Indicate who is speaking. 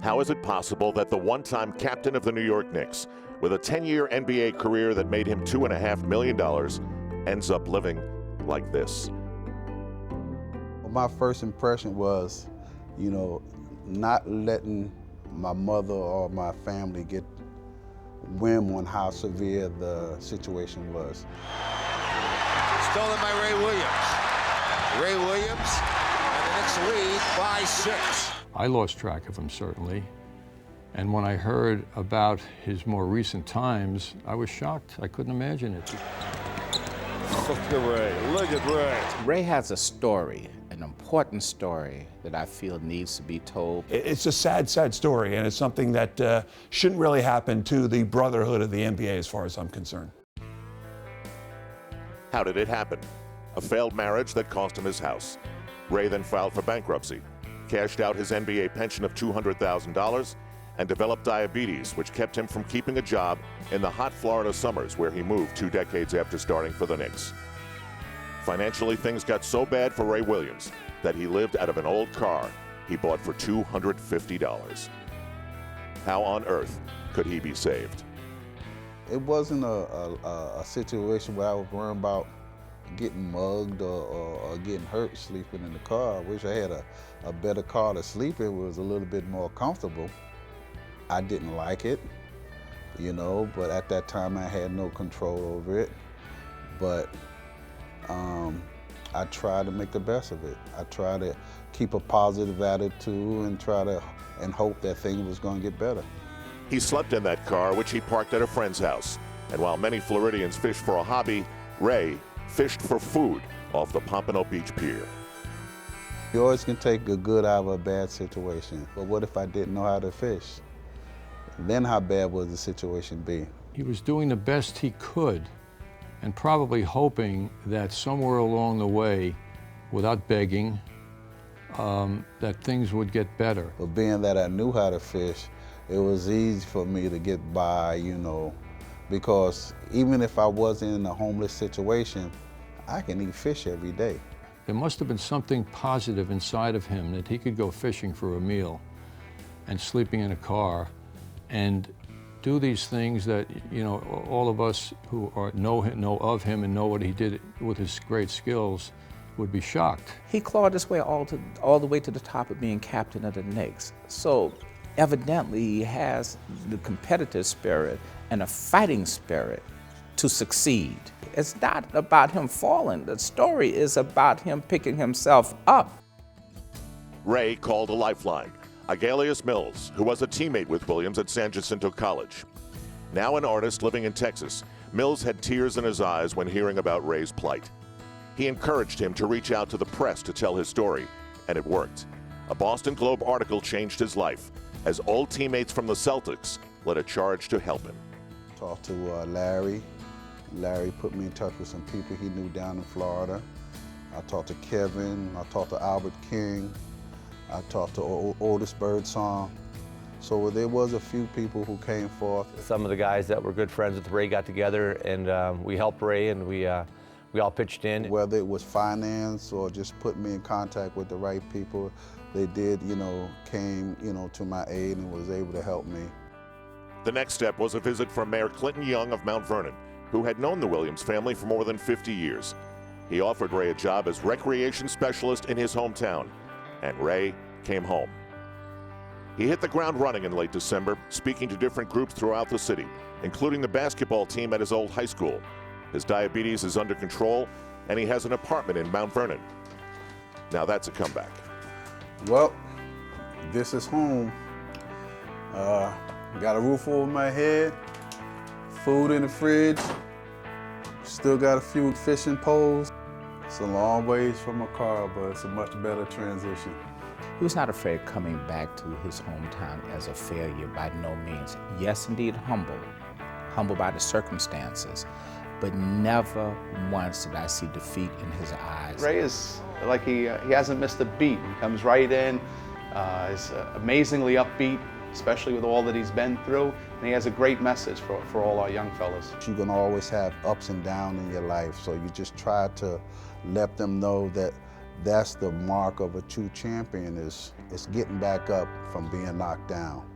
Speaker 1: How is it possible that the one-time captain of the New York Knicks, with a 10-year NBA career that made him $2.5 million, ends up living like this?
Speaker 2: My first impression was, not letting my mother or my family get whim on how severe the situation was.
Speaker 3: Stolen by Ray Williams. Ray Williams, and the Knicks lead by 6.
Speaker 4: I lost track of him, certainly. And when I heard about his more recent times, I was shocked. I couldn't imagine it.
Speaker 3: Look at Ray. Look at Ray.
Speaker 5: Ray has a story, an important story that I feel needs to be told.
Speaker 6: It's a sad, sad story, and it's something that shouldn't really happen to the brotherhood of the NBA as far as I'm concerned.
Speaker 1: How did it happen? A failed marriage that cost him his house. Ray then filed for bankruptcy, cashed out his NBA pension of $200,000, and developed diabetes, which kept him from keeping a job in the hot Florida summers where he moved 2 decades after starting for the Knicks. Financially, things got so bad for Ray Williams that he lived out of an old car he bought for $250. How on earth could he be saved?
Speaker 2: It wasn't a situation where I was worrying about getting mugged or getting hurt sleeping in the car. I wish I had a better car to sleep in. It was a little bit more comfortable. I didn't like it, but at that time I had no control over it. But I tried to make the best of it. I tried to keep a positive attitude and hope that things was going to get better.
Speaker 1: He slept in that car, which he parked at a friend's house. And while many Floridians fish for a hobby, Ray fished for food off the Pompano Beach Pier.
Speaker 2: You always can take a good out of a bad situation. But what if I didn't know how to fish? Then how bad would the situation be?
Speaker 4: He was doing the best he could and probably hoping that somewhere along the way, without begging, that things would get better.
Speaker 2: But being that I knew how to fish, it was easy for me to get by, because even if I wasn't in a homeless situation, I can eat fish every day.
Speaker 4: There must have been something positive inside of him that he could go fishing for a meal and sleeping in a car and do these things that, all of us who know of him and know what he did with his great skills would be shocked.
Speaker 5: He clawed his way all the way to the top of being captain of the Knicks. So evidently he has the competitive spirit and a fighting spirit to succeed. It's not about him falling. The story is about him picking himself up.
Speaker 1: Ray called a lifeline. Agalius Mills, who was a teammate with Williams at San Jacinto College. Now an artist living in Texas, Mills had tears in his eyes when hearing about Ray's plight. He encouraged him to reach out to the press to tell his story, and it worked. A Boston Globe article changed his life as old teammates from the Celtics led a charge to help him.
Speaker 2: Talked to Larry. Larry put me in touch with some people he knew down in Florida. I talked to Kevin. I talked to Albert King. I talked to Otis Birdsong. So there was a few people who came forth.
Speaker 7: Some of the guys that were good friends with Ray got together and we helped Ray and we all pitched in.
Speaker 2: Whether it was finance or just putting me in contact with the right people, they did, came, to my aid and was able to help me.
Speaker 1: The next step was a visit from Mayor Clinton Young of Mount Vernon, who had known the Williams family for more than 50 years. He offered Ray a job as recreation specialist in his hometown, and Ray came home. He hit the ground running in late December, speaking to different groups throughout the city, including the basketball team at his old high school. His diabetes is under control, and he has an apartment in Mount Vernon. Now that's a comeback.
Speaker 2: Well, this is home. Got a roof over my head, food in the fridge, still got a few fishing poles. It's a long ways from a car, but it's a much better transition.
Speaker 5: He was not afraid of coming back to his hometown as a failure, by no means. Yes, indeed, humble by the circumstances, but never once did I see defeat in his eyes.
Speaker 8: Ray is like he hasn't missed a beat. He comes right in, is amazingly upbeat, especially with all that he's been through, and he has a great message for all our young fellas.
Speaker 2: You're gonna always have ups and downs in your life, so you just try to let them know that that's the mark of a true champion is getting back up from being knocked down.